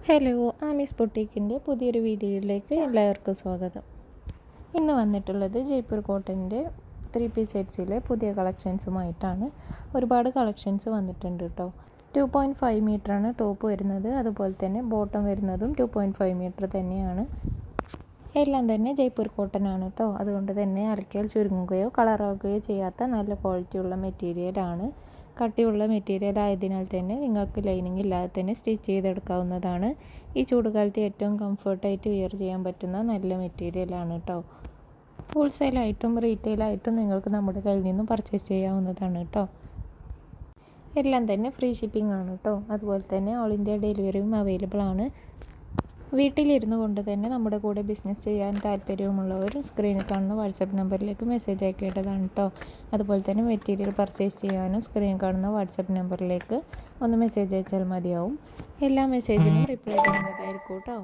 Hello, Ami's ബൊട്ടീക്കിൻ്റെ പുതിയൊരു വീഡിയോയിലേക്ക് എല്ലാവർക്കും സ്വാഗതം. ഇന്ന് വന്നിട്ടുള്ളത് ജയ്പൂർ കോട്ടൻ്റെ 3 പീസ് സെറ്റ്സിലെ പുതിയ കളക്ഷൻസുമായിട്ടാണ്. ഒരുപാട് കളക്ഷൻസ് വന്നിട്ടുണ്ട് കേട്ടോ. 2.5 മീറ്ററാണ് ടോപ്പ് വരുന്നത്. അതുപോലെ തന്നെ ബോട്ടം വരുന്നതും 2.5 മീറ്റർ തന്നെയാണ്. എല്ലാം തന്നെ ജയ്പൂർ കോട്ടൺ ആണ് കേട്ടോ. അതുകൊണ്ട് തന്നെ അലക്കിയാൽ ചുരുങ്ങുകയോ കളറാകുകയോ ചെയ്യാത്ത നല്ല ക്വാളിറ്റിയുള്ള മെറ്റീരിയലാണ്. കട്ടിയുള്ള മെറ്റീരിയൽ ആയതിനാൽ തന്നെ നിങ്ങൾക്ക് ലൈനിങ് ഇല്ലാതെ തന്നെ സ്റ്റിച്ച് ചെയ്തെടുക്കാവുന്നതാണ്. ഈ ചൂടുകാലത്ത് ഏറ്റവും കംഫർട്ടായിട്ട് വെയർ ചെയ്യാൻ പറ്റുന്ന നല്ല മെറ്റീരിയലാണ് കേട്ടോ. ഹോൾസെയിലായിട്ടും റീറ്റെയിലായിട്ടും നിങ്ങൾക്ക് നമ്മുടെ കയ്യിൽ നിന്നും പർച്ചേസ് ചെയ്യാവുന്നതാണ് കേട്ടോ. എല്ലാം തന്നെ ഫ്രീ ഷിപ്പിംഗ് ആണ് കേട്ടോ. അതുപോലെ തന്നെ ഓൾ ഇന്ത്യ ഡെലിവറിയും അവൈലബിൾ ആണ്. വീട്ടിലിരുന്നു കൊണ്ട് തന്നെ നമ്മുടെ കൂടെ ബിസിനസ് ചെയ്യാൻ താല്പര്യമുള്ളവരും സ്ക്രീനിൽ കാണുന്ന വാട്സപ്പ് നമ്പറിലേക്ക് മെസ്സേജ് അയക്കേണ്ടതാണ് കേട്ടോ. അതുപോലെ തന്നെ മെറ്റീരിയൽ പർച്ചേസ് ചെയ്യാനും സ്ക്രീനിൽ കാണുന്ന വാട്സപ്പ് നമ്പറിലേക്ക് ഒന്ന് മെസ്സേജ് അയച്ചാൽ മതിയാവും. എല്ലാ മെസ്സേജിനും റിപ്ലൈ ചെയ്യുന്നതായിരിക്കും കേട്ടോ.